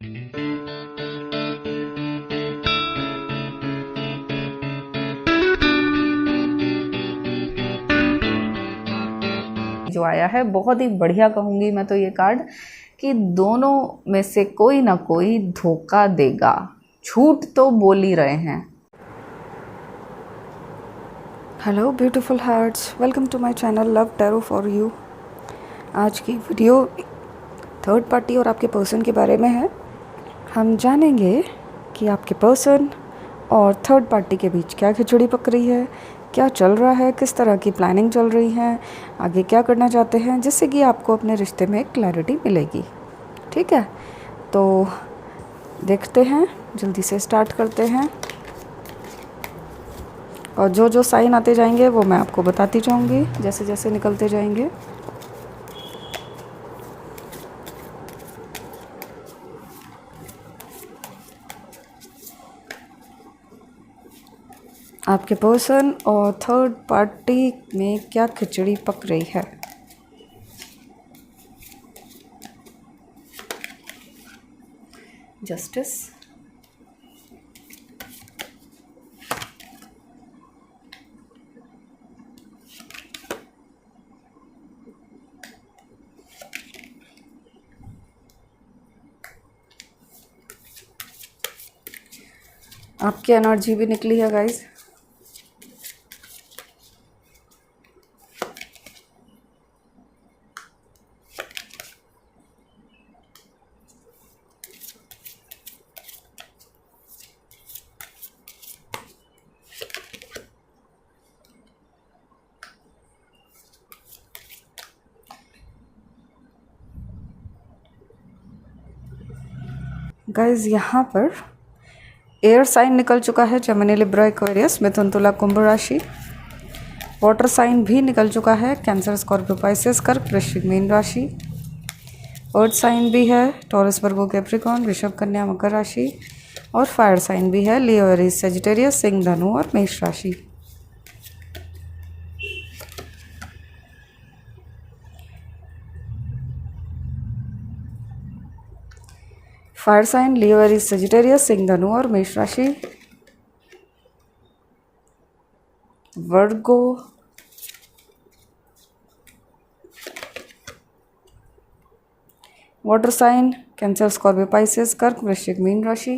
जो आया है बहुत ही बढ़िया कहूँगी मैं तो ये कार्ड कि दोनों में से कोई ना कोई धोखा देगा। झूठ तो बोल ही रहे हैं। Hello beautiful hearts, welcome to my channel love tarot for you. आज की वीडियो थर्ड पार्टी और आपके पर्सन के बारे में है। हम जानेंगे कि आपके पर्सन और थर्ड पार्टी के बीच क्या खिचड़ी पक रही है, क्या चल रहा है, किस तरह की प्लानिंग चल रही है, आगे क्या करना चाहते हैं, जिससे कि आपको अपने रिश्ते में क्लैरिटी मिलेगी। ठीक है, तो देखते हैं, जल्दी से स्टार्ट करते हैं। और जो जो साइन आते जाएंगे वो मैं आपको बताती जाऊंगी जैसे जैसे निकलते जाएंगे। आपके पर्सन और थर्ड पार्टी में क्या खिचड़ी पक रही है। जस्टिस, आपकी एनर्जी भी निकली है गाइस। गाइस यहाँ पर एयर साइन निकल चुका है, जेमिनी, लिब्रा, एक्वेरियस, मिथुन, तुला, कुंभ राशि। वाटर साइन भी निकल चुका है, कैंसर, स्कॉर्पियो, पाइसेस, कर्क, वृश्चिक, मीन राशि। अर्थ साइन भी है, टॉरस, वर्गो, कैप्रिकॉर्न, वृषभ, कन्या, मकर राशि। और फायर साइन भी है, लियो, एरीज, सेजिटेरियस, सिंह, धनु और मेष राशि। Fire sign, Leo, Aries, Sagittarius, सिंह, धनु और मेष राशि। Virgo, water sign, Cancer, Scorpio, Pisces, कर्क, वृश्चिक, मीन राशि।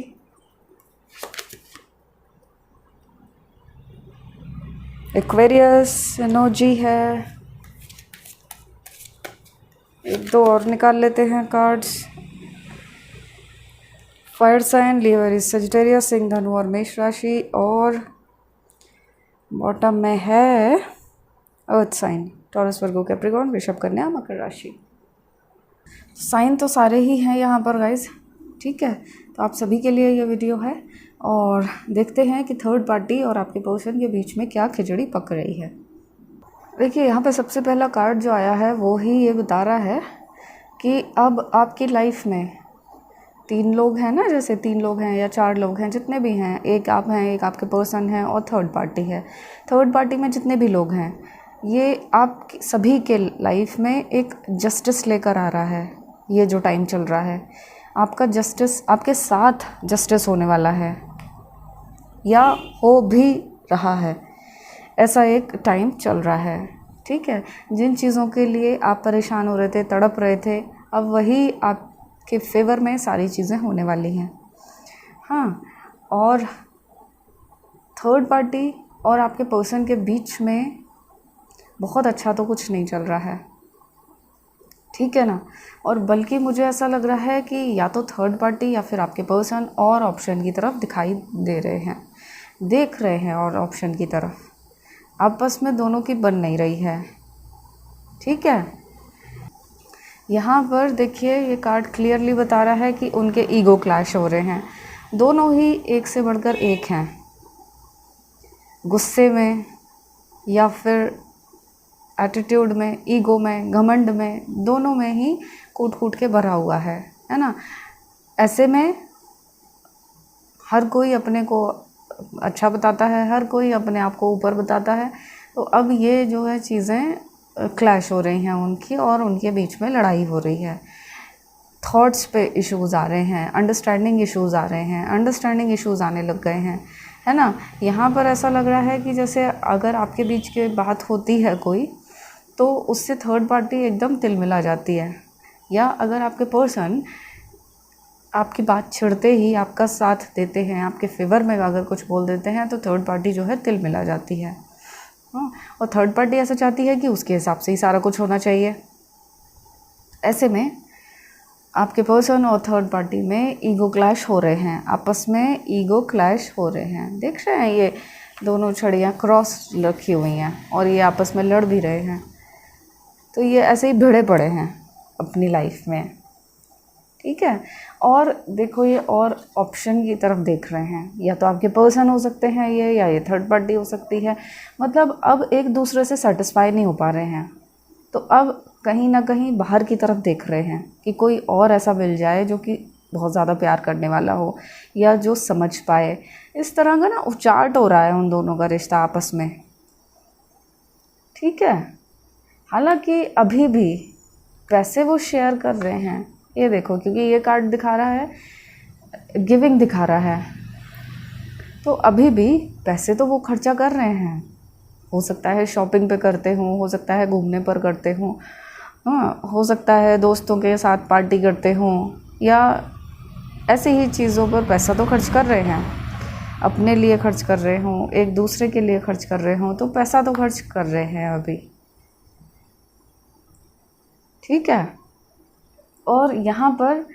एक्वेरियस एनर्जी है। एक दो और निकाल लेते हैं cards. Fire sign, Leo, Aries, Sagittarius, सिंह, धनु और मेष राशि। और बॉटम में है अर्थ साइन, टॉरस, वर्गो, कैप्रिकॉर्न, वृषभ, कन्या, मकर राशि। साइन तो सारे ही हैं यहाँ पर गाइज। ठीक है, तो आप सभी के लिए ये वीडियो है और देखते हैं कि थर्ड पार्टी और आपके पर्सन के बीच में क्या खिचड़ी पक रही है। देखिए, यहाँ पे सबसे पहला कार्ड जो आया है वो ही ये बता रहा है कि अब आपकी लाइफ में तीन लोग हैं ना, जैसे तीन लोग हैं या चार लोग हैं, जितने भी हैं, एक आप हैं, एक आपके पर्सन हैं और थर्ड पार्टी है। थर्ड पार्टी में जितने भी लोग हैं, ये आप सभी के लाइफ में एक जस्टिस लेकर आ रहा है। ये जो टाइम चल रहा है, आपका जस्टिस, आपके साथ जस्टिस होने वाला है या हो भी रहा है, ऐसा एक टाइम चल रहा है। ठीक है, जिन चीज़ों के लिए आप परेशान हो रहे थे, तड़प रहे थे, अब वही आपके फेवर में सारी चीज़ें होने वाली हैं। हाँ, और थर्ड पार्टी और आपके पर्सन के बीच में बहुत अच्छा तो कुछ नहीं चल रहा है। ठीक है ना, और बल्कि मुझे ऐसा लग रहा है कि या तो थर्ड पार्टी या फिर आपके पर्सन और ऑप्शन की तरफ दिखाई दे रहे हैं, देख रहे हैं और ऑप्शन की तरफ, आपस में दोनों की बन नहीं रही है। ठीक है, यहाँ पर देखिए, ये कार्ड क्लियरली बता रहा है कि उनके ईगो क्लैश हो रहे हैं। दोनों ही एक से बढ़कर एक हैं, गुस्से में या फिर एटीट्यूड में, ईगो में, घमंड में, दोनों में ही कूट कूट के भरा हुआ है ना। ऐसे में हर कोई अपने को अच्छा बताता है, हर कोई अपने आप को ऊपर बताता है। तो अब ये जो है चीज़ें क्लैश हो रही हैं उनकी, और उनके बीच में लड़ाई हो रही है। थॉट्स पे इश्यूज़ आ रहे हैं, अंडरस्टैंडिंग इश्यूज़ आ रहे हैं, अंडरस्टैंडिंग इश्यूज़ आने लग गए हैं, है ना। यहाँ पर ऐसा लग रहा है कि जैसे अगर आपके बीच की बात होती है कोई, तो उससे थर्ड पार्टी एकदम तिलमिला जाती है, या अगर आपके पर्सन आपकी बात छिड़ते ही आपका साथ देते हैं, आपके फेवर में अगर कुछ बोल देते हैं, तो थर्ड पार्टी जो है तिलमिला जाती है। हाँ, और थर्ड पार्टी ऐसा चाहती है कि उसके हिसाब से ही सारा कुछ होना चाहिए। ऐसे में आपके पर्सन और थर्ड पार्टी में ईगो क्लैश हो रहे हैं, आपस में ईगो क्लैश हो रहे हैं। देख रहे हैं ये दोनों छड़ियाँ क्रॉस रखी हुई हैं और ये आपस में लड़ भी रहे हैं। तो ये ऐसे ही भिड़े पड़े हैं अपनी लाइफ में, ठीक है। और देखो ये और ऑप्शन की तरफ देख रहे हैं, या तो आपके पर्सन हो सकते हैं ये, या ये थर्ड पार्टी हो सकती है। मतलब अब एक दूसरे से सेटिस्फाई नहीं हो पा रहे हैं, तो अब कहीं ना कहीं बाहर की तरफ देख रहे हैं कि कोई और ऐसा मिल जाए जो कि बहुत ज़्यादा प्यार करने वाला हो, या जो समझ पाए। इस तरह का ना उचाट हो रहा है उन दोनों का रिश्ता आपस में, ठीक है। हालांकि अभी भी पैसे वो शेयर कर रहे हैं, ये देखो, क्योंकि ये कार्ड दिखा रहा है, गिविंग दिखा रहा है, तो अभी भी पैसे तो वो खर्चा कर रहे हैं। हो सकता है शॉपिंग पे करते हों, हो सकता है घूमने पर करते हों, हाँ, हो सकता है दोस्तों के साथ पार्टी करते हों, या ऐसी ही चीज़ों पर पैसा तो खर्च कर रहे हैं। अपने लिए खर्च कर रहे हों, एक दूसरे के लिए खर्च कर रहे हों, तो पैसा तो खर्च कर रहे हैं अभी, ठीक है। और यहाँ पर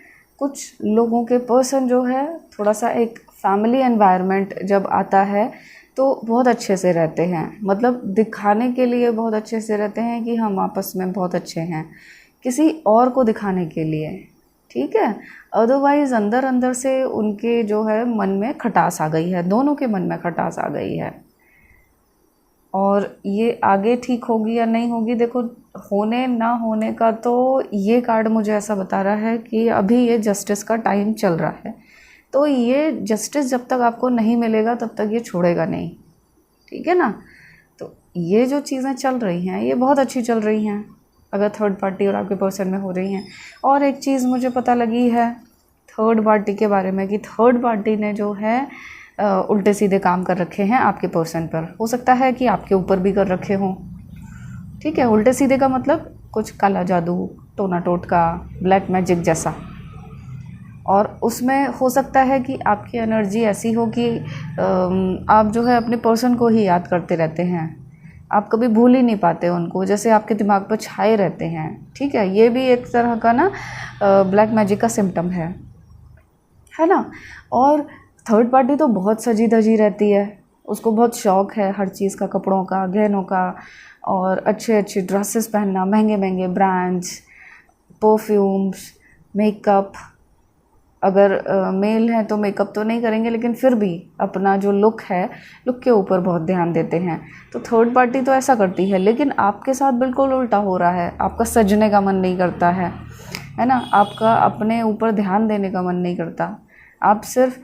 कुछ लोगों के पर्सन जो है, थोड़ा सा एक फैमिली एनवायरनमेंट जब आता है तो बहुत अच्छे से रहते हैं, मतलब दिखाने के लिए बहुत अच्छे से रहते हैं कि हम आपस में बहुत अच्छे हैं, किसी और को दिखाने के लिए, ठीक है। अदरवाइज़ अंदर अंदर से उनके जो है मन में खटास आ गई है, दोनों के मन में खटास आ गई है। और ये आगे ठीक होगी या नहीं होगी, देखो, होने ना होने का तो ये कार्ड मुझे ऐसा बता रहा है कि अभी ये जस्टिस का टाइम चल रहा है, तो ये जस्टिस जब तक आपको नहीं मिलेगा तब तक ये छोड़ेगा नहीं, ठीक है ना। तो ये जो चीज़ें चल रही हैं ये बहुत अच्छी चल रही हैं अगर थर्ड पार्टी और आपके पर्सन में हो रही हैं। और एक चीज़ मुझे पता लगी है थर्ड पार्टी के बारे में कि थर्ड पार्टी ने जो है उल्टे सीधे काम कर रखे हैं आपके पर्सन पर। हो सकता है कि आपके ऊपर भी कर रखे हों, ठीक है। उल्टे सीधे का मतलब कुछ काला जादू, टोना टोटका, ब्लैक मैजिक जैसा। और उसमें हो सकता है कि आपकी एनर्जी ऐसी हो कि आप जो है अपने पर्सन को ही याद करते रहते हैं, आप कभी भूल ही नहीं पाते उनको, जैसे आपके दिमाग पर छाए रहते हैं, ठीक है। ये भी एक तरह का ना ब्लैक मैजिक का सिम्टम है ना। और थर्ड पार्टी तो बहुत सजी धजी रहती है, उसको बहुत शौक़ है हर चीज़ का, कपड़ों का, गहनों का, और अच्छे अच्छे ड्रेसेस पहनना, महंगे महंगे ब्रांड्स, परफ्यूम्स, मेकअप। अगर मेल हैं तो मेकअप तो नहीं करेंगे, लेकिन फिर भी अपना जो लुक है, लुक के ऊपर बहुत ध्यान देते हैं। तो थर्ड पार्टी तो ऐसा करती है, लेकिन आपके साथ बिल्कुल उल्टा हो रहा है। आपका सजने का मन नहीं करता है ना, आपका अपने ऊपर ध्यान देने का मन नहीं करता। आप सिर्फ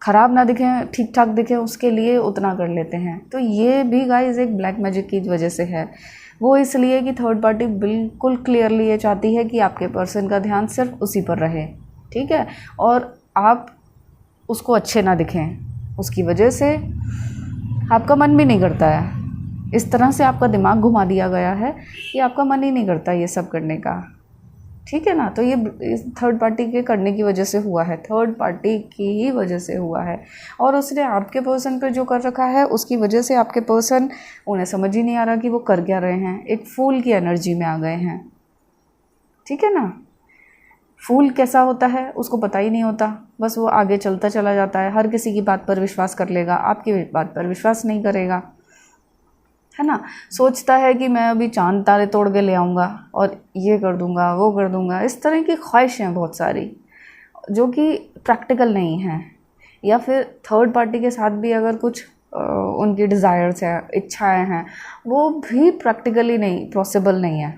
ख़राब ना दिखें, ठीक ठाक दिखें, उसके लिए उतना कर लेते हैं। तो ये भी गाइस एक ब्लैक मैजिक की वजह से है। वो इसलिए कि थर्ड पार्टी बिल्कुल क्लियरली ये चाहती है कि आपके पर्सन का ध्यान सिर्फ उसी पर रहे, ठीक है, और आप उसको अच्छे ना दिखें। उसकी वजह से आपका मन भी नहीं करता है, इस तरह से आपका दिमाग घुमा दिया गया है कि आपका मन ही नहीं करता ये सब करने का, ठीक है ना। तो ये थर्ड पार्टी के करने की वजह से हुआ है, थर्ड पार्टी की ही वजह से हुआ है। और उसने आपके पर्सन पर जो कर रखा है उसकी वजह से आपके पर्सन, उन्हें समझ ही नहीं आ रहा कि वो कर क्या रहे हैं, एक फूल की एनर्जी में आ गए हैं, ठीक है ना। फूल कैसा होता है उसको पता ही नहीं होता, बस वो आगे चलता चला जाता है, हर किसी की बात पर विश्वास कर लेगा, आपकी बात पर विश्वास नहीं करेगा, है ना। सोचता है कि मैं अभी चांद तारे तोड़ के ले आऊँगा और ये कर दूँगा, वो कर दूँगा। इस तरह की ख्वाहिशें बहुत सारी जो कि प्रैक्टिकल नहीं हैं। या फिर थर्ड पार्टी के साथ भी अगर कुछ उनकी डिज़ायर्स हैं, इच्छाएं हैं, वो भी प्रैक्टिकली नहीं, पॉसिबल नहीं है।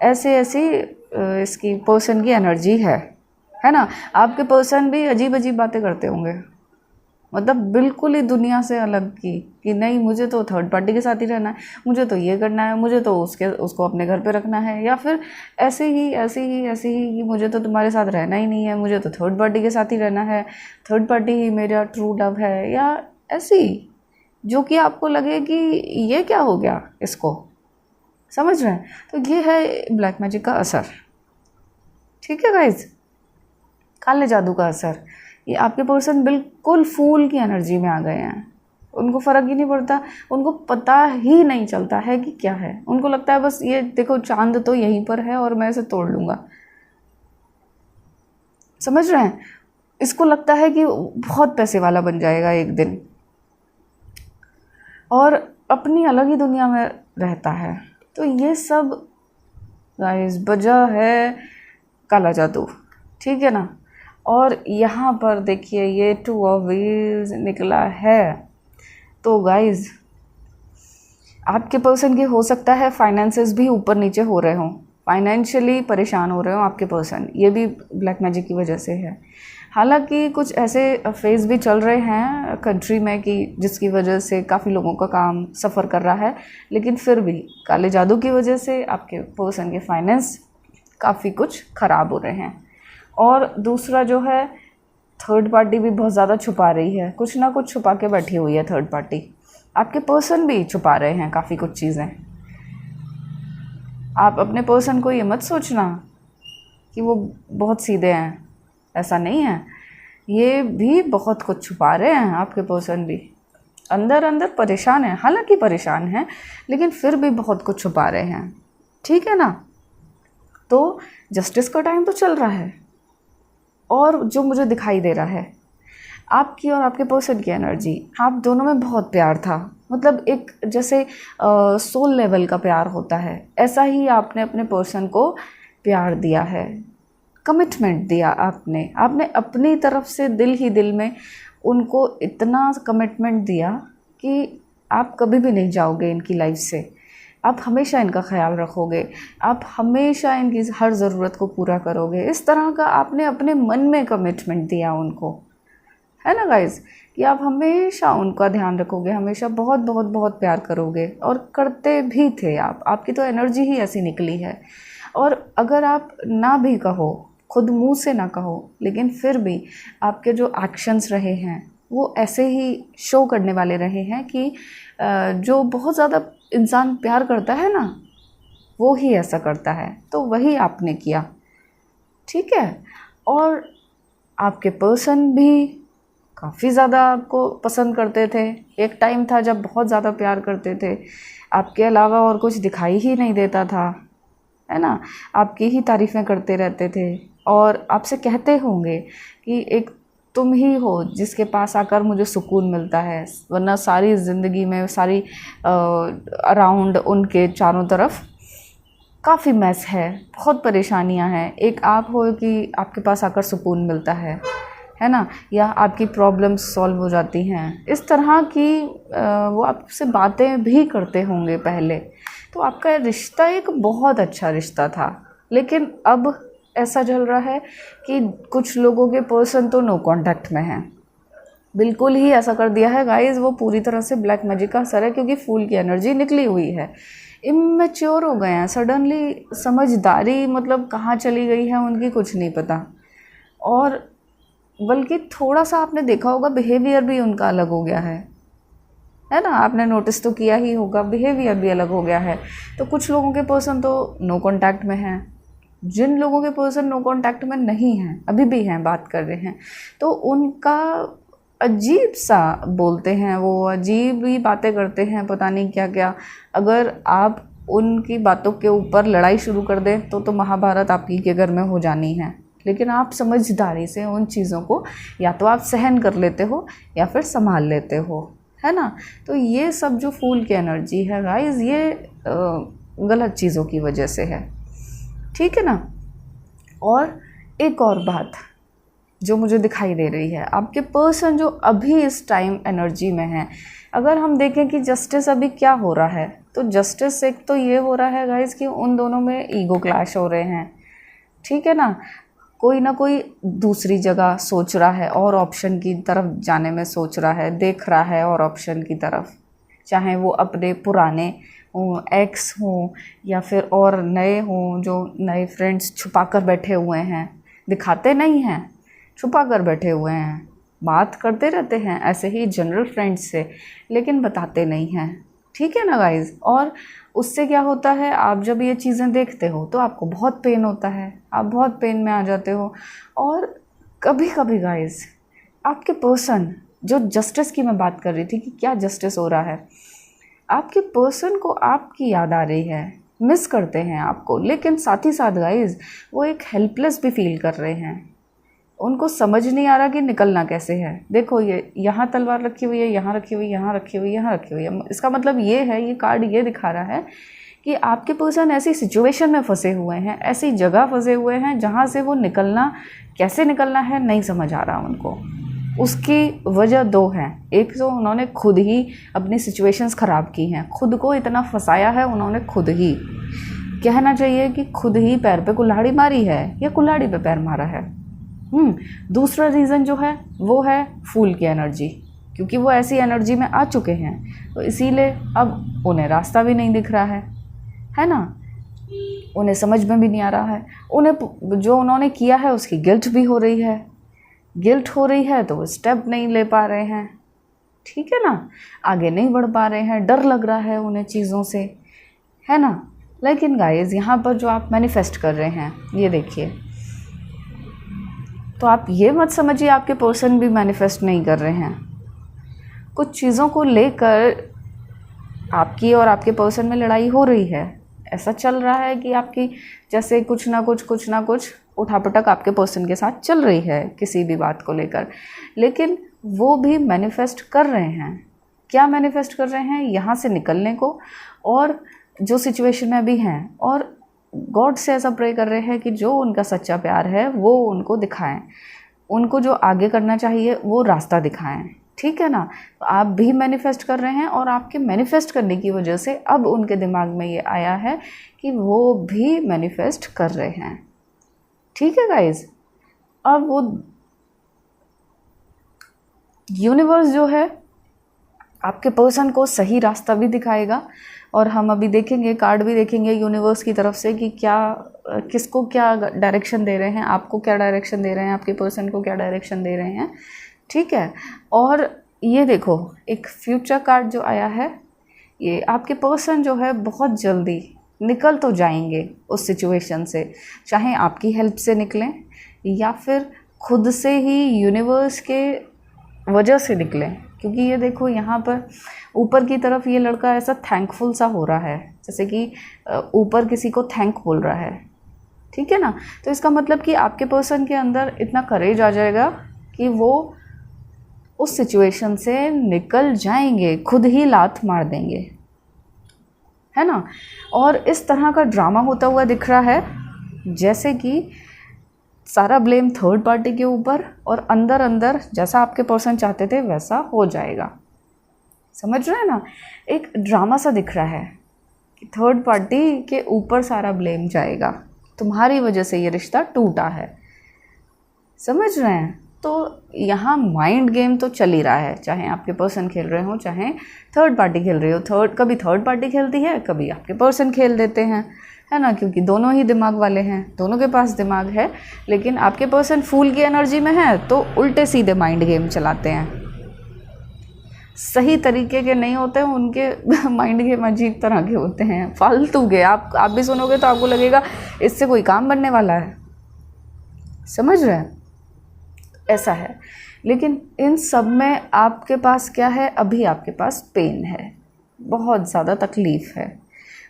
ऐसी इसकी पर्सन की एनर्जी है ना। आपके पर्सन भी अजीब अजीब बातें करते होंगे, मतलब बिल्कुल ही दुनिया से अलग की, कि नहीं मुझे तो थर्ड पार्टी के साथ ही रहना है, मुझे तो ये करना है, मुझे तो उसको अपने घर पे रखना है, या फिर ऐसे ही कि मुझे तो तुम्हारे साथ रहना ही नहीं है, मुझे तो थर्ड पार्टी के साथ ही रहना है, थर्ड पार्टी ही मेरा ट्रू लव है, या ऐसी जो कि आपको लगे कि ये क्या हो गया इसको, समझ रहे हैं। तो ये है ब्लैक मैजिक का असर, ठीक है गाइज, काले जादू का असर। ये आपके पर्सन बिल्कुल फूल की एनर्जी में आ गए हैं, उनको फ़र्क ही नहीं पड़ता, उनको पता ही नहीं चलता है कि क्या है, उनको लगता है बस ये देखो चांद तो यहीं पर है और मैं इसे तोड़ लूँगा, समझ रहे हैं। इसको लगता है कि बहुत पैसे वाला बन जाएगा एक दिन, और अपनी अलग ही दुनिया में रहता है। तो ये सब गाइस वजह है काला जादू, ठीक है ना। और यहाँ पर देखिए ये 2 ऑफ व्हील्स निकला है, तो गाइस आपके पर्सन की हो सकता है फाइनेंसेस भी ऊपर नीचे हो रहे हों, फाइनेंशियली परेशान हो रहे हो आपके पर्सन, ये भी ब्लैक मैजिक की वजह से है। हालांकि कुछ ऐसे फेज़ भी चल रहे हैं कंट्री में कि जिसकी वजह से काफ़ी लोगों का काम सफ़र कर रहा है, लेकिन फिर भी काले जादू की वजह से आपके पर्सन के फाइनेंस काफ़ी कुछ ख़राब हो रहे हैं। और दूसरा जो है थर्ड पार्टी भी बहुत ज़्यादा छुपा रही है, कुछ ना कुछ छुपा के बैठी हुई है थर्ड पार्टी, आपके पर्सन भी छुपा रहे हैं काफ़ी कुछ चीज़ें। आप अपने पर्सन को ये मत सोचना कि वो बहुत सीधे हैं, ऐसा नहीं है, ये भी बहुत कुछ छुपा रहे हैं, आपके पर्सन भी अंदर अंदर परेशान है, हालांकि परेशान है लेकिन फिर भी बहुत कुछ छुपा रहे हैं, ठीक है ना। तो जस्टिस का टाइम तो चल रहा है, और जो मुझे दिखाई दे रहा है आपकी और आपके पर्सन की एनर्जी, आप दोनों में बहुत प्यार था, मतलब एक जैसे सोल लेवल का प्यार होता है, ऐसा ही आपने अपने पर्सन को प्यार दिया है, कमिटमेंट दिया आपने अपनी तरफ से दिल ही दिल में उनको इतना कमिटमेंट दिया कि आप कभी भी नहीं जाओगे इनकी लाइफ से, आप हमेशा इनका ख्याल रखोगे, आप हमेशा इनकी हर ज़रूरत को पूरा करोगे। इस तरह का आपने अपने मन में कमिटमेंट दिया उनको, है ना गाइज, कि आप हमेशा उनका ध्यान रखोगे, हमेशा बहुत बहुत बहुत प्यार करोगे, और करते भी थे आपकी तो एनर्जी ही ऐसी निकली है। और अगर आप ना भी कहो, खुद मुंह से ना कहो, लेकिन फिर भी आपके जो एक्शंस रहे हैं वो ऐसे ही शो करने वाले रहे हैं कि जो बहुत ज़्यादा इंसान प्यार करता है ना वो ही ऐसा करता है, तो वही आपने किया, ठीक है। और आपके पर्सन भी काफ़ी ज़्यादा आपको पसंद करते थे, एक टाइम था जब बहुत ज़्यादा प्यार करते थे, आपके अलावा और कुछ दिखाई ही नहीं देता था, है ना, आपकी ही तारीफ़ें करते रहते थे, और आपसे कहते होंगे कि एक तुम ही हो जिसके पास आकर मुझे सुकून मिलता है, वरना सारी ज़िंदगी में सारी अराउंड उनके चारों तरफ काफ़ी मैस है, बहुत परेशानियां हैं, एक आप हो कि आपके पास आकर सुकून मिलता है ना, या आपकी प्रॉब्लम्स सॉल्व हो जाती हैं, इस तरह की वो आपसे बातें भी करते होंगे पहले। तो आपका रिश्ता एक बहुत अच्छा रिश्ता था, लेकिन अब ऐसा चल रहा है कि कुछ लोगों के पर्सन तो नो कांटेक्ट में हैं, बिल्कुल ही ऐसा कर दिया है गाइस, वो पूरी तरह से ब्लैक मैजिक का असर है, क्योंकि फूल की एनर्जी निकली हुई है, इमेच्योर हो गए हैं, सडनली समझदारी मतलब कहाँ चली गई है उनकी कुछ नहीं पता। और बल्कि थोड़ा सा आपने देखा होगा बिहेवियर भी उनका अलग हो गया है ना, आपने नोटिस तो किया ही होगा, बिहेवियर भी अलग हो गया है। तो कुछ लोगों के पर्सन तो नो कांटेक्ट में हैं, जिन लोगों के पर्सन नो कांटेक्ट में नहीं हैं, अभी भी हैं, बात कर रहे हैं, तो उनका अजीब सा बोलते हैं, वो अजीब ही बातें करते हैं, पता नहीं क्या क्या। अगर आप उनकी बातों के ऊपर लड़ाई शुरू कर दें तो महाभारत आपकी के घर में हो जानी है, लेकिन आप समझदारी से उन चीज़ों को या तो आप सहन कर लेते हो या फिर संभाल लेते हो, है ना। तो ये सब जो फूल की एनर्जी है गाइस, ये गलत चीज़ों की वजह से है, ठीक है ना। और एक और बात जो मुझे दिखाई दे रही है, आपके पर्सन जो अभी इस टाइम एनर्जी में है, अगर हम देखें कि जस्टिस अभी क्या हो रहा है, तो जस्टिस एक तो ये हो रहा है गाइस कि उन दोनों में ईगो क्लैश हो रहे हैं, ठीक है ना। कोई ना कोई दूसरी जगह सोच रहा है और ऑप्शन की तरफ जाने में सोच रहा है, देख रहा है और ऑप्शन की तरफ, चाहे वो अपने पुराने हों, एक्स हों, या फिर और नए हों, जो नए फ्रेंड्स छुपा कर बैठे हुए हैं, दिखाते नहीं हैं, छुपा कर बैठे हुए हैं, बात करते रहते हैं ऐसे ही जनरल फ्रेंड्स से, लेकिन बताते नहीं हैं। ठीक है ना गाइज़। और उससे क्या होता है, आप जब ये चीज़ें देखते हो तो आपको बहुत पेन होता है, आप बहुत पेन में आ जाते हो। और कभी कभी गाइज़ आपके पर्सन, जो जस्टिस की मैं बात कर रही थी कि क्या जस्टिस हो रहा है, आपके पर्सन को आपकी याद आ रही है, मिस करते हैं आपको, लेकिन साथ ही साथ गाइज़ वो एक हेल्पलेस भी फील कर रहे हैं। उनको समझ नहीं आ रहा कि निकलना कैसे है। देखो ये यहाँ तलवार रखी हुई है, यहाँ रखी हुई, यहाँ रखी हुई, यहाँ रखी हुई है। इसका मतलब ये है, ये कार्ड ये दिखा रहा है कि आपके पर्सन ऐसी सिचुएशन में फंसे हुए हैं, ऐसी जगह फंसे हुए हैं जहाँ से वो निकलना, कैसे निकलना है नहीं समझ आ रहा उनको। उसकी वजह दो हैं। एक तो उन्होंने खुद ही अपनी सिचुएशंस ख़राब की हैं, खुद को इतना फंसाया है उन्होंने, खुद ही कहना चाहिए कि खुद ही पैर पे कुल्हाड़ी मारी है या कुल्हाड़ी पे पैर मारा है। दूसरा रीज़न जो है वो है फूल की एनर्जी, क्योंकि वो ऐसी एनर्जी में आ चुके हैं तो इसीलिए अब उन्हें रास्ता भी नहीं दिख रहा है ना, उन्हें समझ में भी नहीं आ रहा है, उन्हें जो उन्होंने किया है उसकी गिल्ट भी हो रही है, गिल्ट हो रही है तो वो स्टेप नहीं ले पा रहे हैं। ठीक है ना, आगे नहीं बढ़ पा रहे हैं, डर लग रहा है उन्हें चीज़ों से, है ना। लेकिन गाइस यहाँ पर जो आप मैनिफेस्ट कर रहे हैं, ये देखिए, तो आप ये मत समझिए आपके पर्सन भी मैनिफेस्ट नहीं कर रहे हैं। कुछ चीज़ों को लेकर आपकी और आपके पर्सन में लड़ाई हो रही है। ऐसा चल रहा है कि आपकी जैसे कुछ ना कुछ उठापटक आपके पर्सन के साथ चल रही है किसी भी बात को लेकर, लेकिन वो भी मैनिफेस्ट कर रहे हैं। क्या मैनिफेस्ट कर रहे हैं? यहाँ से निकलने को, और जो सिचुएशन में अभी हैं, और गॉड से ऐसा प्रे कर रहे हैं कि जो उनका सच्चा प्यार है वो उनको दिखाएं, उनको जो आगे करना चाहिए वो रास्ता दिखाएं। ठीक है ना। तो आप भी मैनिफेस्ट कर रहे हैं और आपके मैनिफेस्ट करने की वजह से अब उनके दिमाग में ये आया है कि वो भी मैनिफेस्ट कर रहे हैं। ठीक है गाइज। अब वो यूनिवर्स जो है आपके पर्सन को सही रास्ता भी दिखाएगा, और हम अभी देखेंगे, कार्ड भी देखेंगे यूनिवर्स की तरफ से कि क्या, किसको क्या डायरेक्शन दे रहे हैं, आपको क्या डायरेक्शन दे रहे हैं, आपके पर्सन को क्या डायरेक्शन दे रहे हैं। ठीक है। और ये देखो, एक फ्यूचर कार्ड जो आया है, ये आपके पर्सन जो है बहुत जल्दी निकल तो जाएंगे उस सिचुएशन से, चाहे आपकी हेल्प से निकलें या फिर खुद से ही यूनिवर्स के वजह से निकलें। क्योंकि ये देखो यहाँ पर ऊपर की तरफ ये लड़का ऐसा थैंकफुल सा हो रहा है, जैसे कि ऊपर किसी को थैंक बोल रहा है। ठीक है ना। तो इसका मतलब कि आपके पर्सन के अंदर इतना करेज आ जाएगा कि वो उस सिचुएशन से निकल जाएंगे, खुद ही लात मार देंगे, है ना। और इस तरह का ड्रामा होता हुआ दिख रहा है जैसे कि सारा ब्लेम थर्ड पार्टी के ऊपर, और अंदर अंदर जैसा आपके पर्सन चाहते थे वैसा हो जाएगा। समझ रहे हैं ना, एक ड्रामा सा दिख रहा है कि थर्ड पार्टी के ऊपर सारा ब्लेम जाएगा, तुम्हारी वजह से ये रिश्ता टूटा है। समझ रहे हैं। तो यहाँ माइंड गेम तो चल ही रहा है, चाहे आपके पर्सन खेल रहे हो चाहे थर्ड पार्टी खेल रही हो। कभी थर्ड पार्टी खेलती है, कभी आपके पर्सन खेल देते हैं, है ना, क्योंकि दोनों ही दिमाग वाले हैं, दोनों के पास दिमाग है। लेकिन आपके पर्सन फूल की एनर्जी में है तो उल्टे सीधे माइंड गेम चलाते हैं, सही तरीके के नहीं होते हैं उनके माइंड गेम, अजीब तरह के होते हैं, फालतू के। आप भी सुनोगे तो आपको लगेगा इससे कोई काम बनने वाला है। समझ रहे हैं, ऐसा है। लेकिन इन सब में आपके पास क्या है, अभी आपके पास पेन है, बहुत ज़्यादा तकलीफ़ है।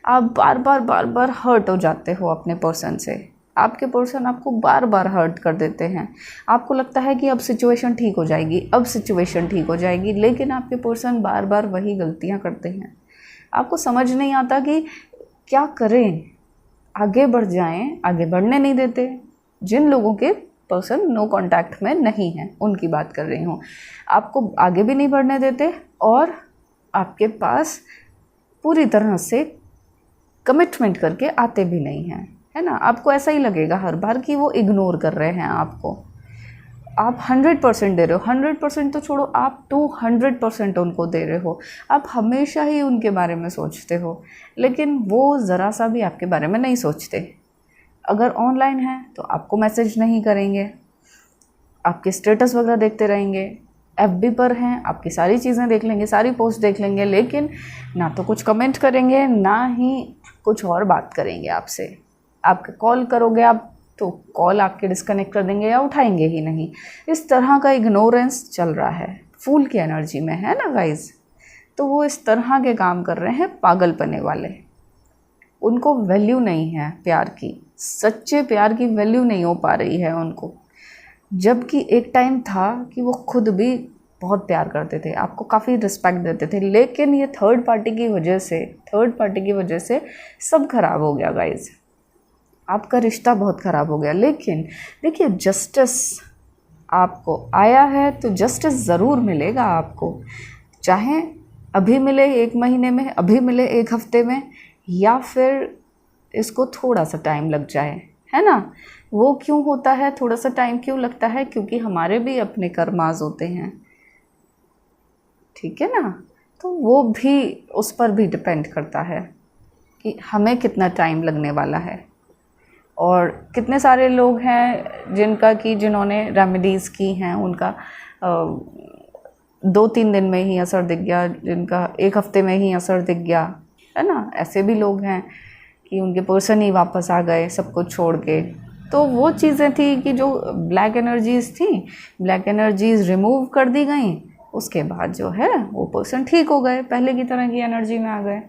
आप बार बार हर्ट हो जाते हो अपने पर्सन से, आपके पर्सन आपको बार बार हर्ट कर देते हैं। आपको लगता है कि अब सिचुएशन ठीक हो जाएगी, अब सिचुएशन ठीक हो जाएगी, लेकिन आपके पर्सन बार बार वही गलतियां करते हैं। आपको समझ नहीं आता कि क्या करें, आगे बढ़ जाएं, आगे बढ़ने नहीं देते। जिन लोगों के पर्सन नो कांटेक्ट में नहीं है उनकी बात कर रही हूँ, आपको आगे भी नहीं बढ़ने देते और आपके पास पूरी तरह से कमिटमेंट करके आते भी नहीं हैं। है ना। आपको ऐसा ही लगेगा हर बार कि वो इग्नोर कर रहे हैं आपको। आप 100% दे रहे हो, 100% तो छोड़ो, आप 200% उनको दे रहे हो। आप हमेशा ही उनके बारे में सोचते हो, लेकिन वो ज़रा सा भी आपके बारे में नहीं सोचते। अगर ऑनलाइन है तो आपको मैसेज नहीं करेंगे, आपके स्टेटस वगैरह देखते रहेंगे। FB पर हैं, आपकी सारी चीज़ें देख लेंगे, सारी पोस्ट देख लेंगे, लेकिन ना तो कुछ कमेंट करेंगे, ना ही कुछ और बात करेंगे आपसे। आपके कॉल करोगे आप तो कॉल आपके डिस्कनेक्ट कर देंगे या उठाएंगे ही नहीं। इस तरह का इग्नोरेंस चल रहा है, फूल की एनर्जी में, है ना गाइज। तो वो इस तरह के काम कर रहे हैं पागलपने वाले। उनको वैल्यू नहीं है प्यार की, सच्चे प्यार की वैल्यू नहीं हो पा रही है उनको। जबकि एक टाइम था कि वो खुद भी बहुत प्यार करते थे, आपको काफ़ी रिस्पेक्ट देते थे, लेकिन ये थर्ड पार्टी की वजह से सब खराब हो गया गाइज। आपका रिश्ता बहुत ख़राब हो गया। लेकिन देखिए, जस्टिस आपको आया है तो जस्टिस ज़रूर मिलेगा आपको, चाहे अभी मिले 1 महीने में, अभी मिले 1 हफ्ते में, या फिर इसको थोड़ा सा टाइम लग जाए, है ना। वो क्यों होता है, थोड़ा सा टाइम क्यों लगता है? क्योंकि हमारे भी अपने कर्माज होते हैं, ठीक है ना। तो वो भी, उस पर भी डिपेंड करता है कि हमें कितना टाइम लगने वाला है। और कितने सारे लोग हैं जिन्होंने रेमेडीज़ की हैं, उनका 2-3 दिन में ही असर दिख गया, जिनका 1 हफ्ते में ही असर दिख गया, है ना। ऐसे भी लोग हैं कि उनके पर्सन ही वापस आ गए सब कुछ छोड़ के। तो वो चीज़ें थी कि जो ब्लैक एनर्जीज़ थी, ब्लैक एनर्जीज़ रिमूव कर दी गई, उसके बाद जो है वो पर्सन ठीक हो गए, पहले की तरह की एनर्जी में आ गए।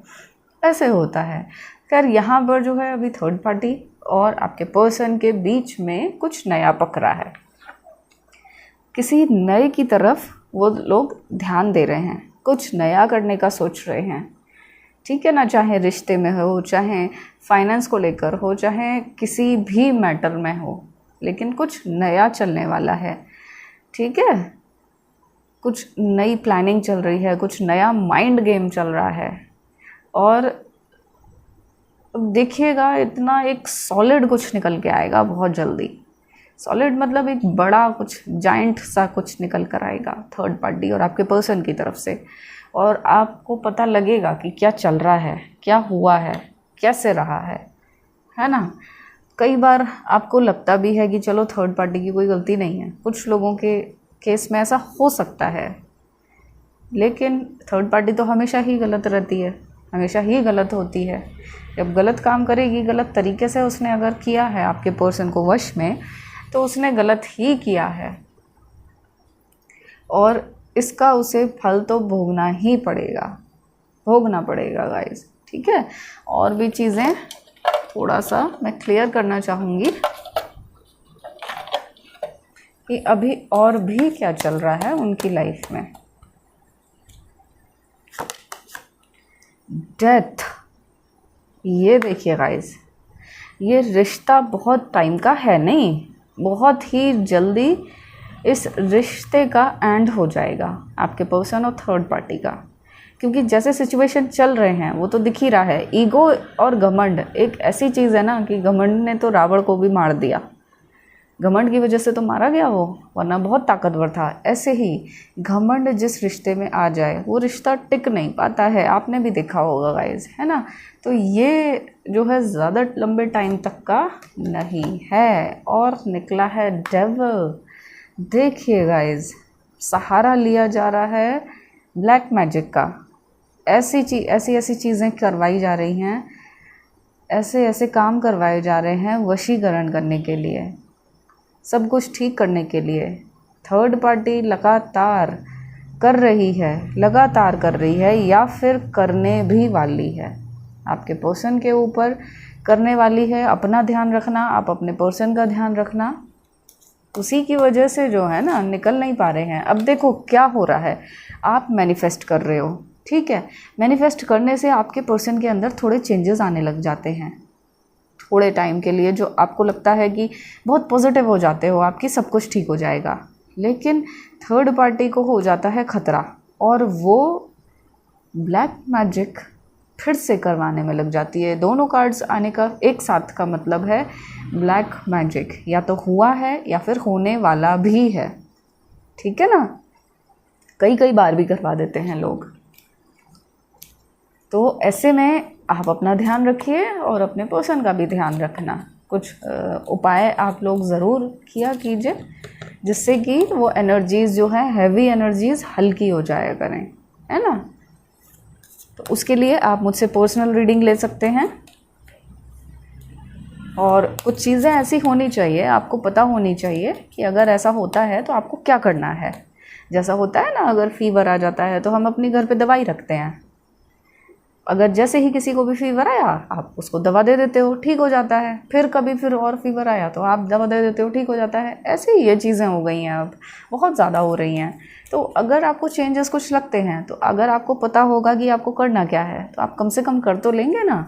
ऐसे होता है। खैर, यहाँ पर जो है अभी थर्ड पार्टी और आपके पर्सन के बीच में कुछ नया पकड़ा है, किसी नए की तरफ वो लोग ध्यान दे रहे हैं, कुछ नया करने का सोच रहे हैं, ठीक है ना। चाहे रिश्ते में हो, चाहे फाइनेंस को लेकर हो, चाहे किसी भी मैटर में हो, लेकिन कुछ नया चलने वाला है, ठीक है। कुछ नई प्लानिंग चल रही है, कुछ नया माइंड गेम चल रहा है। और अब देखिएगा, इतना एक सॉलिड कुछ निकल के आएगा बहुत जल्दी। सॉलिड मतलब एक बड़ा कुछ जाइंट सा कुछ निकल कर आएगा थर्ड पार्टी और आपके पर्सन की तरफ से, और आपको पता लगेगा कि क्या चल रहा है, क्या हुआ है, कैसे रहा है ना। कई बार आपको लगता भी है कि चलो थर्ड पार्टी की कोई गलती नहीं है, कुछ लोगों के केस में ऐसा हो सकता है, लेकिन थर्ड पार्टी तो हमेशा ही गलत रहती है, हमेशा ही गलत होती है। जब गलत काम करेगी, गलत तरीके से उसने अगर किया है आपके पर्सन को वश में, तो उसने गलत ही किया है और इसका उसे फल तो भोगना ही पड़ेगा, भोगना पड़ेगा गाइस, ठीक है। और भी चीज़ें थोड़ा सा मैं क्लियर करना चाहूँगी कि अभी और भी क्या चल रहा है उनकी लाइफ में। डेथ, ये देखिए गाइस, ये रिश्ता बहुत टाइम का है नहीं, बहुत ही जल्दी इस रिश्ते का एंड हो जाएगा आपके पर्सन और थर्ड पार्टी का। क्योंकि जैसे सिचुएशन चल रहे हैं वो तो दिख ही रहा है। ईगो और घमंड एक ऐसी चीज़ है ना कि घमंड ने तो रावण को भी मार दिया, घमंड की वजह से तो मारा गया वो, वरना बहुत ताकतवर था। ऐसे ही घमंड जिस रिश्ते में आ जाए वो रिश्ता टिक नहीं पाता है, आपने भी देखा होगा गाइस, है ना। तो ये जो है ज़्यादा लंबे टाइम तक का नहीं है। और निकला है डेविल। देखिए गाइस, सहारा लिया जा रहा है ब्लैक मैजिक का। ऐसी चीज़ें करवाई जा रही हैं, ऐसे काम करवाए जा रहे हैं वशीकरण करने के लिए, सब कुछ ठीक करने के लिए। थर्ड पार्टी लगातार कर रही है या फिर करने भी वाली है, आपके पर्सन के ऊपर करने वाली है। अपना ध्यान रखना, आप अपने पर्सन का ध्यान रखना। उसी की वजह से जो है ना निकल नहीं पा रहे हैं। अब देखो क्या हो रहा है, आप मैनिफेस्ट कर रहे हो, ठीक है। मैनिफेस्ट करने से आपके पर्सन के अंदर थोड़े चेंजेस आने लग जाते हैं थोड़े टाइम के लिए, जो आपको लगता है कि बहुत पॉजिटिव हो जाते हो, आपकी सब कुछ ठीक हो जाएगा। लेकिन थर्ड पार्टी को हो जाता है खतरा और वो ब्लैक मैजिक फिर से करवाने में लग जाती है। दोनों कार्ड्स आने का एक साथ का मतलब है ब्लैक मैजिक, या तो हुआ है या फिर होने वाला भी है, ठीक है ना। कई कई बार भी करवा देते हैं लोग। तो ऐसे में आप अपना ध्यान रखिए और अपने पर्सन का भी ध्यान रखना। कुछ उपाय आप लोग ज़रूर किया कीजिए जिससे कि वो एनर्जीज़ जो है, हैवी एनर्जीज़ हल्की हो जाया करें, है ना। तो उसके लिए आप मुझसे पर्सनल रीडिंग ले सकते हैं। और कुछ चीज़ें ऐसी होनी चाहिए, आपको पता होनी चाहिए कि अगर ऐसा होता है तो आपको क्या करना है। जैसा होता है ना, अगर फीवर आ जाता है तो हम अपने घर पे दवाई रखते हैं। अगर जैसे ही किसी को भी फीवर आया आप उसको दवा दे देते हो, ठीक हो जाता है। फिर कभी फिर और फीवर आया तो आप दवा दे देते हो, ठीक हो जाता है। ऐसे ही ये चीज़ें हो गई हैं, अब बहुत ज़्यादा हो रही हैं। तो अगर आपको चेंजेस कुछ लगते हैं तो अगर आपको पता होगा कि आपको करना क्या है तो आप कम से कम कर तो लेंगे ना,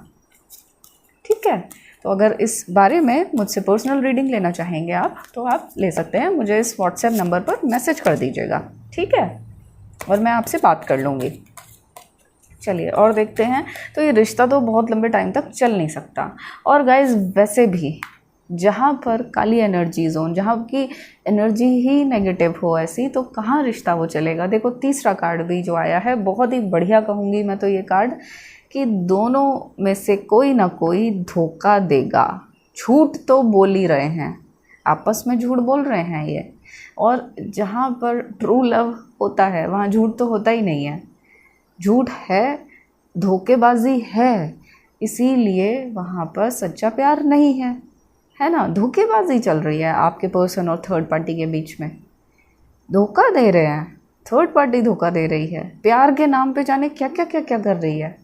ठीक है। तो अगर इस बारे में मुझसे पर्सनल रीडिंग लेना चाहेंगे आप तो आप ले सकते हैं। मुझे इस व्हाट्सएप नंबर पर मैसेज कर दीजिएगा, ठीक है, और मैं आपसे बात कर लूँगी। चलिए और देखते हैं। तो ये रिश्ता तो बहुत लंबे टाइम तक चल नहीं सकता। और गाइज वैसे भी जहाँ पर काली एनर्जीज हो, जहाँ की एनर्जी ही नेगेटिव हो ऐसी, तो कहाँ रिश्ता वो चलेगा। देखो तीसरा कार्ड भी जो आया है बहुत ही बढ़िया कहूँगी मैं तो ये कार्ड, कि दोनों में से कोई ना कोई धोखा देगा। झूठ तो बोल ही रहे हैं, आपस में झूठ बोल रहे हैं ये। और जहाँ पर ट्रू लव होता है वहाँ झूठ तो होता ही नहीं है। झूठ है, धोखेबाजी है, इसीलिए वहाँ पर सच्चा प्यार नहीं है ना। धोखेबाजी चल रही है आपके पर्सन और थर्ड पार्टी के बीच में। धोखा दे रहे हैं, थर्ड पार्टी धोखा दे रही है, प्यार के नाम पे जाने क्या क्या क्या क्या कर रही है,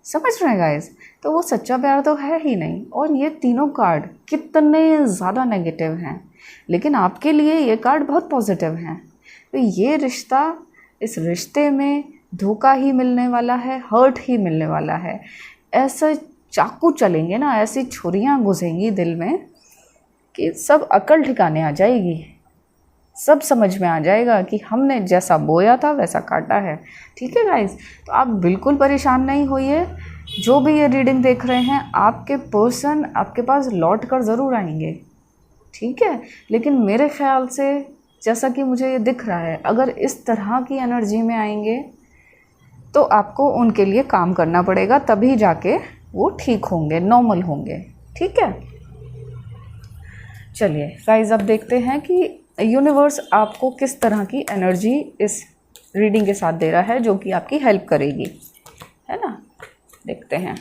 समझ रहे हैं गाइस। तो वो सच्चा प्यार तो है ही नहीं। और ये तीनों कार्ड कितने ज़्यादा नेगेटिव हैं, लेकिन आपके लिए ये कार्ड बहुत पॉजिटिव हैं। तो ये रिश्ता, इस रिश्ते में धोखा ही मिलने वाला है, हर्ट ही मिलने वाला है। ऐसे चाकू चलेंगे ना, ऐसी छुरियाँ घुसेंगी दिल में कि सब अकल ठिकाने आ जाएगी, सब समझ में आ जाएगा कि हमने जैसा बोया था वैसा काटा है, ठीक है गाइस। तो आप बिल्कुल परेशान नहीं होइए। जो भी ये रीडिंग देख रहे हैं, आपके पर्सन आपके पास लौट कर ज़रूर आएंगे, ठीक है। लेकिन मेरे ख्याल से जैसा कि मुझे ये दिख रहा है, अगर इस तरह की एनर्जी में आएंगे तो आपको उनके लिए काम करना पड़ेगा, तभी जाके वो ठीक होंगे, नॉर्मल होंगे, ठीक है। चलिए गाइस अब देखते हैं कि यूनिवर्स आपको किस तरह की एनर्जी इस रीडिंग के साथ दे रहा है जो कि आपकी हेल्प करेगी, है ना। देखते हैं।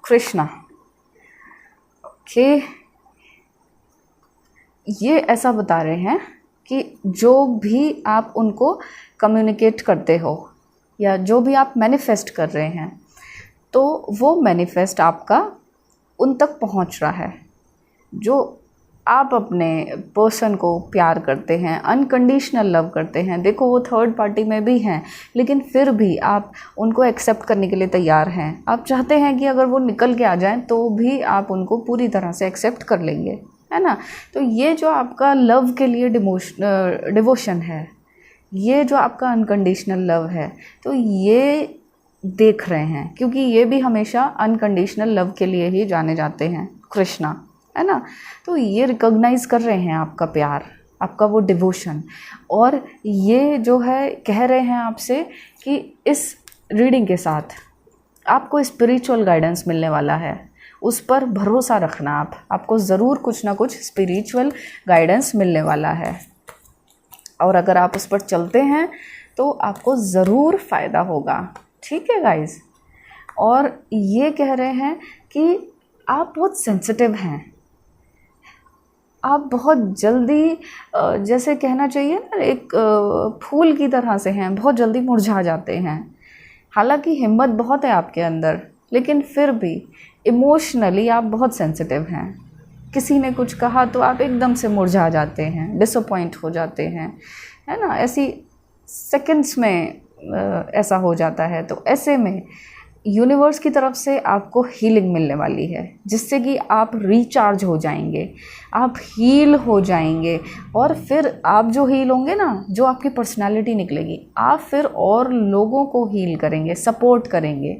कृष्णा, ओके, ये ऐसा बता रहे हैं कि जो भी आप उनको कम्युनिकेट करते हो या जो भी आप मैनिफेस्ट कर रहे हैं, तो वो मैनिफेस्ट आपका उन तक पहुंच रहा है। जो आप अपने पर्सन को प्यार करते हैं, अनकंडीशनल लव करते हैं, देखो वो थर्ड पार्टी में भी हैं, लेकिन फिर भी आप उनको एक्सेप्ट करने के लिए तैयार हैं। आप चाहते हैं कि अगर वो निकल के आ जाएं तो भी आप उनको पूरी तरह से एक्सेप्ट कर लेंगे, है ना। तो ये जो आपका लव के लिए डिवोशन है, ये जो आपका अनकंडीशनल लव है, तो ये देख रहे हैं, क्योंकि ये भी हमेशा अनकंडीशनल लव के लिए ही जाने जाते हैं कृष्णा, है ना। तो ये रिकॉग्नाइज कर रहे हैं आपका प्यार, आपका वो डिवोशन। और ये जो है कह रहे हैं आपसे कि इस रीडिंग के साथ आपको स्पिरिचुअल गाइडेंस मिलने वाला है, उस पर भरोसा रखना। आपको ज़रूर कुछ ना कुछ स्पिरिचुअल गाइडेंस मिलने वाला है, और अगर आप उस पर चलते हैं तो आपको ज़रूर फ़ायदा होगा, ठीक है गाइस। और ये कह रहे हैं कि आप बहुत सेंसिटिव हैं, आप बहुत जल्दी, जैसे कहना चाहिए ना, एक फूल की तरह से हैं, बहुत जल्दी मुरझा जाते हैं। हालांकि हिम्मत बहुत है आपके अंदर, लेकिन फिर भी इमोशनली आप बहुत सेंसिटिव हैं। किसी ने कुछ कहा तो आप एकदम से मुरझा जाते हैं, डिसअपॉइंट हो जाते हैं, है ना। ऐसी सेकंड्स में ऐसा हो जाता है। तो ऐसे में यूनिवर्स की तरफ से आपको हीलिंग मिलने वाली है, जिससे कि आप रिचार्ज हो जाएंगे, आप हील हो जाएंगे। और फिर आप जो हील होंगे ना, जो आपकी पर्सनालिटी निकलेगी, आप फिर और लोगों को हील करेंगे, सपोर्ट करेंगे।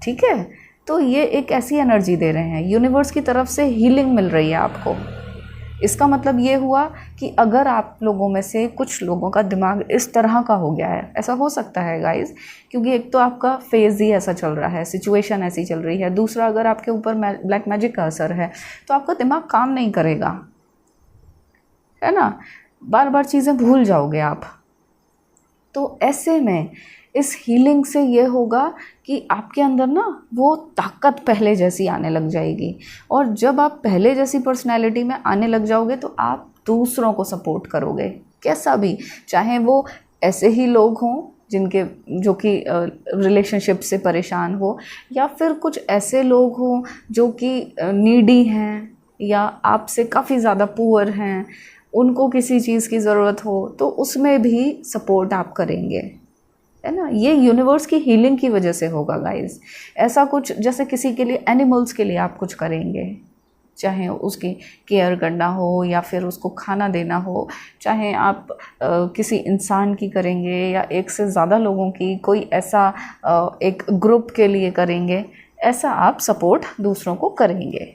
ठीक है, तो ये एक ऐसी एनर्जी दे रहे हैं, यूनिवर्स की तरफ से हीलिंग मिल रही है आपको। इसका मतलब ये हुआ कि अगर आप लोगों में से कुछ लोगों का दिमाग इस तरह का हो गया है, ऐसा हो सकता है गाइस, क्योंकि एक तो आपका फेज़ ही ऐसा चल रहा है, सिचुएशन ऐसी चल रही है, दूसरा अगर आपके ऊपर ब्लैक मैजिक का असर है तो आपका दिमाग काम नहीं करेगा, है ना, बार बार चीज़ें भूल जाओगे आप। तो ऐसे में इस हीलिंग से ये होगा कि आपके अंदर ना वो ताकत पहले जैसी आने लग जाएगी। और जब आप पहले जैसी पर्सनैलिटी में आने लग जाओगे तो आप दूसरों को सपोर्ट करोगे, कैसा भी, चाहे वो ऐसे ही लोग हों जो कि रिलेशनशिप से परेशान हो, या फिर कुछ ऐसे लोग हों जो कि नीडी हैं या आपसे काफ़ी ज़्यादा पुअर हैं, उनको किसी चीज़ की ज़रूरत हो, तो उसमें भी सपोर्ट आप करेंगे, है ना। ये यूनिवर्स की हीलिंग की वजह से होगा गाइस। ऐसा कुछ जैसे किसी के लिए, एनिमल्स के लिए आप कुछ करेंगे, चाहे उसकी केयर करना हो या फिर उसको खाना देना हो, चाहे आप किसी इंसान की करेंगे या एक से ज़्यादा लोगों की, कोई ऐसा एक ग्रुप के लिए करेंगे, ऐसा आप सपोर्ट दूसरों को करेंगे।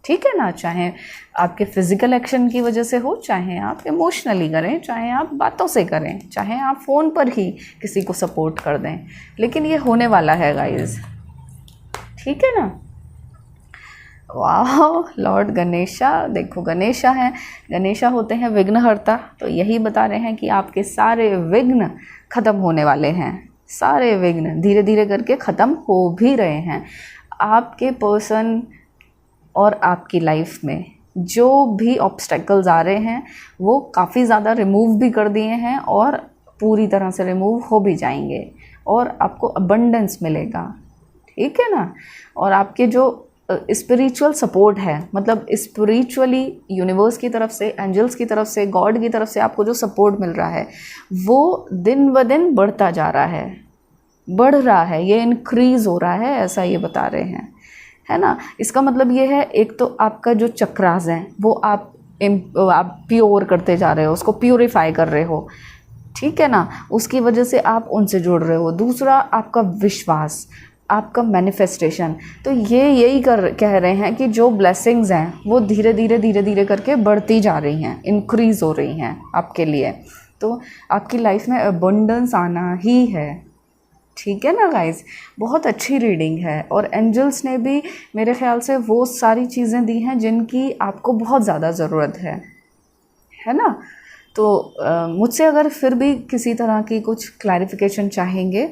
ठीक है ना, चाहे आपके फिज़िकल एक्शन की वजह से हो, चाहे आप इमोशनली करें, चाहे आप बातों से करें, चाहे आप फ़ोन पर ही किसी को सपोर्ट कर दें, लेकिन ये होने वाला है गाइस। ठीक है ना। वाह, लॉर्ड गणेशा, देखो गणेशा हैं, गणेशा होते हैं विघ्नहर्ता। तो यही बता रहे हैं कि आपके सारे विघ्न ख़त्म होने वाले हैं, सारे विघ्न धीरे धीरे करके ख़त्म हो भी रहे हैं। आपके पर्सन और आपकी लाइफ में जो भी ऑब्स्टेकल्स आ रहे हैं वो काफ़ी ज़्यादा रिमूव भी कर दिए हैं और पूरी तरह से रिमूव हो भी जाएंगे और आपको अबंडेंस मिलेगा। ठीक है ना। और आपके जो स्पिरिचुअल सपोर्ट है, मतलब स्पिरिचुअली यूनिवर्स की तरफ से, एंजल्स की तरफ से, गॉड की तरफ से आपको जो सपोर्ट मिल रहा है वो दिन ब दिन बढ़ता जा रहा है, बढ़ रहा है, ये इंक्रीज हो रहा है, ऐसा ये बता रहे हैं, है ना। इसका मतलब ये है, एक तो आपका जो चक्रास हैं वो आप प्योर करते जा रहे हो, उसको प्यूरिफाई कर रहे हो, ठीक है ना, उसकी वजह से आप उनसे जुड़ रहे हो। दूसरा आपका विश्वास, आपका मैनिफेस्टेशन। तो ये यही कह रहे हैं कि जो ब्लेसिंग्स हैं वो धीरे धीरे करके बढ़ती जा रही हैं, इंक्रीज़ हो रही हैं आपके लिए। तो आपकी लाइफ में अबंडेंस आना ही है। ठीक है ना गाइस, बहुत अच्छी रीडिंग है और एंजल्स ने भी मेरे ख्याल से वो सारी चीज़ें दी हैं जिनकी आपको बहुत ज़्यादा ज़रूरत है ना। तो मुझसे अगर फिर भी किसी तरह की कुछ क्लैरिफिकेशन चाहेंगे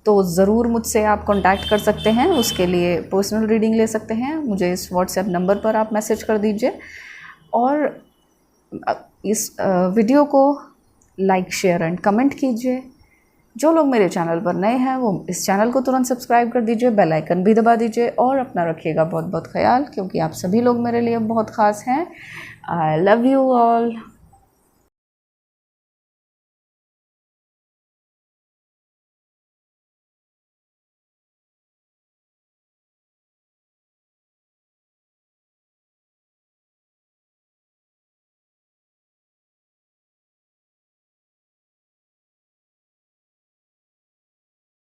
तो ज़रूर मुझसे आप कांटेक्ट कर सकते हैं, उसके लिए पर्सनल रीडिंग ले सकते हैं। मुझे इस व्हाट्सएप नंबर पर आप मैसेज कर दीजिए और इस वीडियो को लाइक, शेयर एंड कमेंट कीजिए। जो लोग मेरे चैनल पर नए हैं वो इस चैनल को तुरंत सब्सक्राइब कर दीजिए, बेल आइकन भी दबा दीजिए और अपना रखिएगा बहुत बहुत ख्याल, क्योंकि आप सभी लोग मेरे लिए बहुत ख़ास हैं। I love you all.